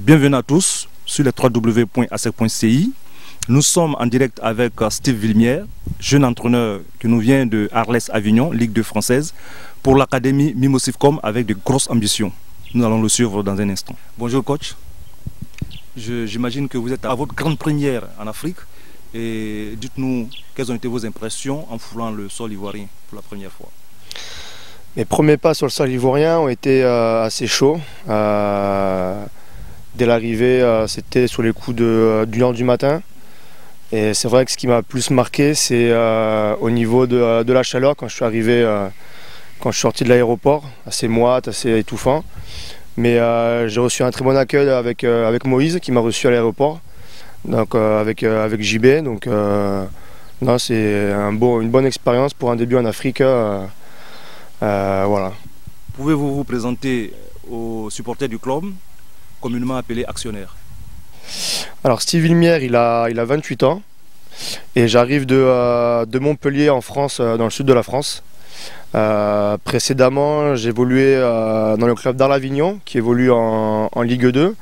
Bienvenue à tous sur les www.asec.ci. Nous sommes en direct avec Steve Villemière, jeune entraîneur qui nous vient de Arles Avignon, Ligue 2 française, pour l'académie Mimosifcom avec de grosses ambitions. Nous allons le suivre dans un instant. Bonjour coach, j'imagine que vous êtes à votre grande première en Afrique. Et dites-nous quelles ont été vos impressions en foulant le sol ivoirien pour la première fois. Mes premiers pas sur le sol ivoirien ont été assez chauds. Dès l'arrivée, c'était sur les coups d'une heure du matin. Et c'est vrai que ce qui m'a plus marqué, c'est au niveau de la chaleur quand je suis arrivé, quand je suis sorti de l'aéroport, assez moite, assez étouffant. Mais j'ai reçu un très bon accueil avec Moïse qui m'a reçu à l'aéroport, donc avec JB. Donc non, c'est une bonne expérience pour un début en Afrique. Voilà. Pouvez-vous vous présenter aux supporters du club, communément appelé actionnaire? Alors Steve Villemière, il a 28 ans et j'arrive de Montpellier en France, dans le sud de la France. Précédemment, j'évoluais dans le club d'Arles-Avignon qui évolue en Ligue 2.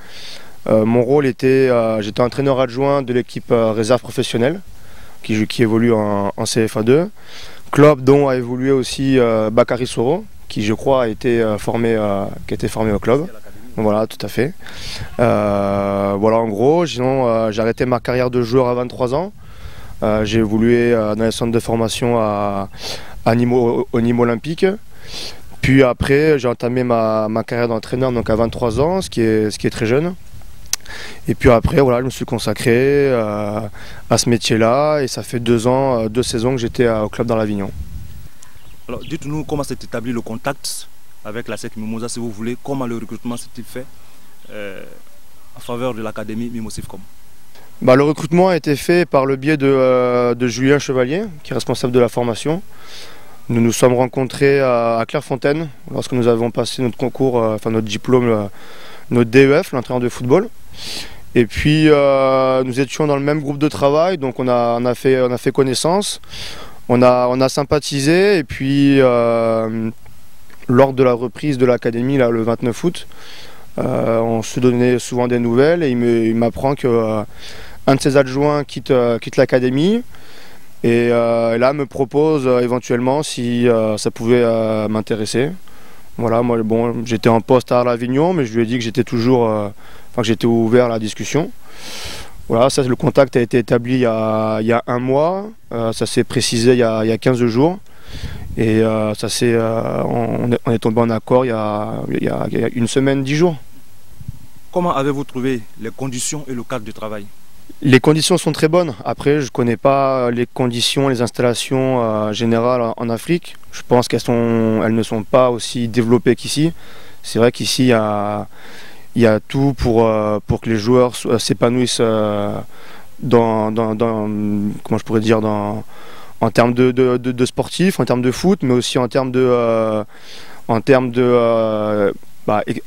Mon rôle était, j'étais entraîneur adjoint de l'équipe réserve professionnelle qui évolue en CFA 2. Club dont a évolué aussi Bakary Soro, qui je crois a été formé au club. Voilà, tout à fait. Voilà, en gros, sinon j'ai arrêté ma carrière de joueur à 23 ans. J'ai évolué dans les centres de formation au Nîmes Olympique. Puis après, j'ai entamé ma carrière d'entraîneur donc à 23 ans, ce qui est très jeune. Et puis après, voilà, je me suis consacré à ce métier-là et ça fait 2 ans, 2 saisons que j'étais au club d'Arles-Avignon. Alors dites-nous comment s'est établi le contact avec l'ASEC Mimosa, si vous voulez, comment le recrutement s'est-il fait en faveur de l'académie Mimosifcom? Le recrutement a été fait par le biais de Julien Chevalier, qui est responsable de la formation. Nous nous sommes rencontrés à Clairefontaine lorsque nous avons passé notre concours, notre diplôme, notre DEF, l'entraîneur de football. Et puis nous étions dans le même groupe de travail, donc on a fait connaissance, on a sympathisé et puis lors de la reprise de l'académie le 29 août, on se donnait souvent des nouvelles et il m'apprend que un de ses adjoints quitte l'académie et là me propose éventuellement si ça pouvait m'intéresser. Voilà, moi j'étais en poste à Arles-Avignon, mais je lui ai dit que j'étais toujours, que j'étais ouvert à la discussion. Voilà, ça, le contact a été établi il y a 1 mois, ça s'est précisé il y a 15 jours. Et on est tombé en accord il y a 1 semaine, 10 jours. Comment avez-vous trouvé les conditions et le cadre de travail? Les conditions sont très bonnes. Après, je ne connais pas les conditions, les installations générales en Afrique. Je pense qu'elles ne sont pas aussi développées qu'ici. C'est vrai qu'ici, il y a tout pour que les joueurs s'épanouissent comment je pourrais dire, en termes de sportifs, en termes de foot, mais aussi en termes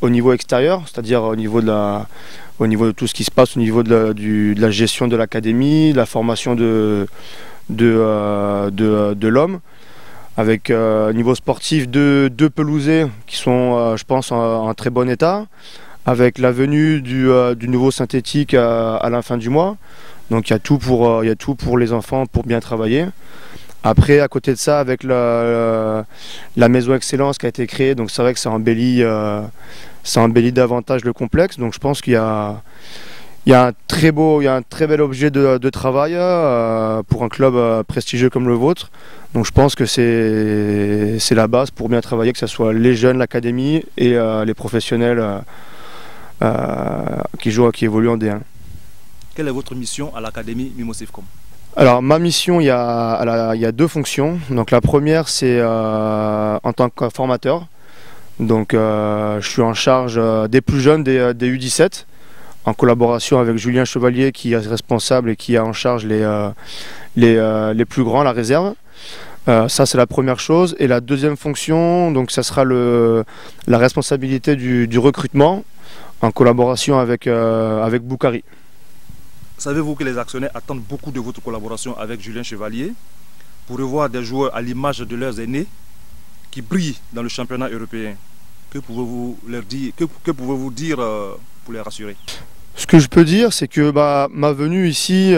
au niveau extérieur, c'est-à-dire au niveau de tout ce qui se passe au niveau de la gestion de l'académie, de la formation de l'homme, avec niveau sportif deux pelousés qui sont, je pense, en très bon état, avec la venue du nouveau synthétique à la fin du mois. Donc il y a tout pour les enfants pour bien travailler. Après, à côté de ça, avec la maison Excellence qui a été créée, donc c'est vrai que ça embellit davantage le complexe. Donc je pense qu'il y a un très bel objet de travail pour un club prestigieux comme le vôtre. Donc je pense que c'est la base pour bien travailler, que ce soit les jeunes, l'académie et les professionnels qui évoluent en D1. Quelle est votre mission à l'académie Mimosifcom? Alors ma mission, il y a 2 fonctions. Donc la première, c'est en tant que formateur. Donc je suis en charge des plus jeunes, des U17, en collaboration avec Julien Chevalier qui est responsable et qui a en charge les plus grands, la réserve. Ça c'est la première chose. Et la deuxième fonction, donc ça sera la responsabilité du recrutement en collaboration avec Boukari. Savez-vous que les actionnaires attendent beaucoup de votre collaboration avec Julien Chevalier pour revoir des joueurs à l'image de leurs aînés qui brillent dans le championnat européen? Que pouvez-vous leur dire, que pouvez-vous dire pour les rassurer? Ce que je peux dire, c'est que ma venue ici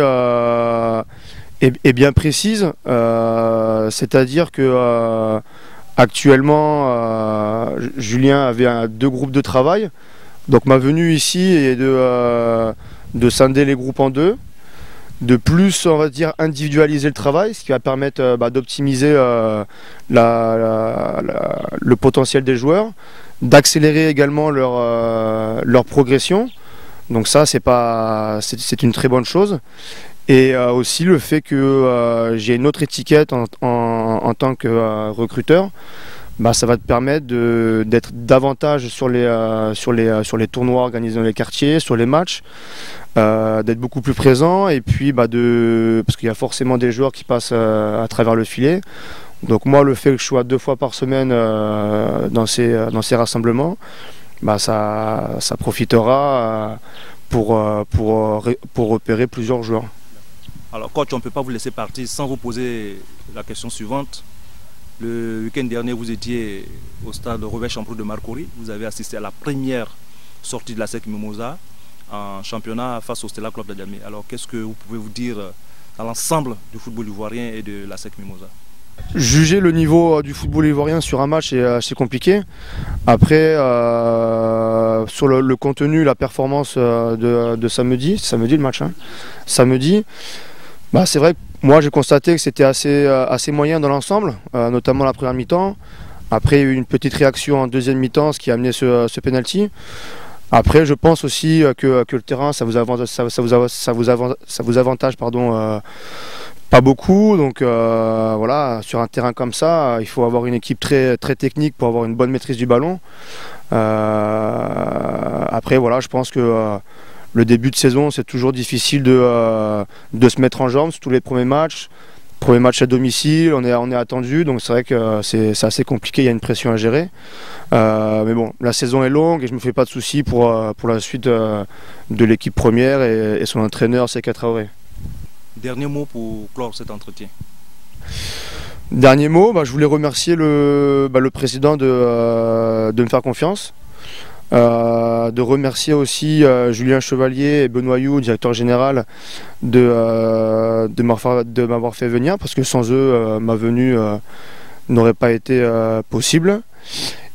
est bien précise, c'est-à-dire que actuellement Julien avait deux groupes de travail, donc ma venue ici est de scinder les groupes en deux, de plus on va dire individualiser le travail, ce qui va permettre d'optimiser le potentiel des joueurs, d'accélérer également leur progression. Donc ça, c'est une très bonne chose. Et aussi le fait que j'ai une autre étiquette en tant que recruteur, ça va te permettre d'être davantage sur les tournois organisés dans les quartiers, sur les matchs, d'être beaucoup plus présent. Et puis parce qu'il y a forcément des joueurs qui passent à travers le filet. Donc moi, le fait que je sois 2 fois par semaine dans ces rassemblements, ça profitera pour repérer plusieurs joueurs. Alors coach, on ne peut pas vous laisser partir sans vous poser la question suivante. Le week-end dernier, vous étiez au stade Robert Champrou de Marcory. Vous avez assisté à la première sortie de la SEC Mimosa en championnat face au Stella Club d'Adjamé. Alors qu'est-ce que vous pouvez vous dire dans l'ensemble du football ivoirien et de la SEC Mimosa? Juger le niveau du football ivoirien sur un match est assez compliqué. Après, sur le contenu, la performance de samedi le match, hein, samedi, c'est vrai que moi j'ai constaté que c'était assez moyen dans l'ensemble, notamment la première mi-temps. Après, il y a eu une petite réaction en deuxième mi-temps, ce qui a amené ce penalty. Après, je pense aussi que le terrain, ça vous avantage pas beaucoup, donc voilà, sur un terrain comme ça, il faut avoir une équipe très, très technique pour avoir une bonne maîtrise du ballon. Après, voilà, je pense que le début de saison, c'est toujours difficile de se mettre en jambes, surtout les premiers matchs. Premier match à domicile, on est attendu, donc c'est vrai que c'est assez compliqué, il y a une pression à gérer. Mais bon, la saison est longue et je ne me fais pas de soucis pour la suite de l'équipe première et son entraîneur, Séka Traoré. Dernier mot pour clore cet entretien. Dernier mot, je voulais remercier le président de me faire confiance, de remercier aussi Julien Chevalier et Benoît You, directeur général, de m'avoir fait venir, parce que sans eux, ma venue n'aurait pas été possible.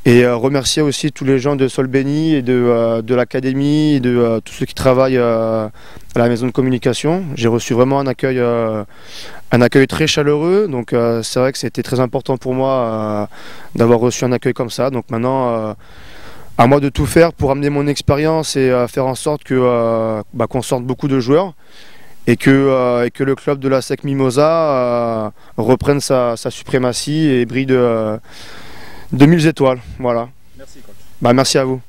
Et remercier aussi tous les gens de Solbeni et de l'académie et de tous ceux qui travaillent à la maison de communication. J'ai reçu vraiment un accueil très chaleureux, donc c'est vrai que c'était très important pour moi d'avoir reçu un accueil comme ça. Donc maintenant, à moi de tout faire pour amener mon expérience et faire en sorte qu'on sorte beaucoup de joueurs et que le club de la SEC Mimosa reprenne sa suprématie et brille de 2000 étoiles. Voilà. Merci coach. Merci à vous.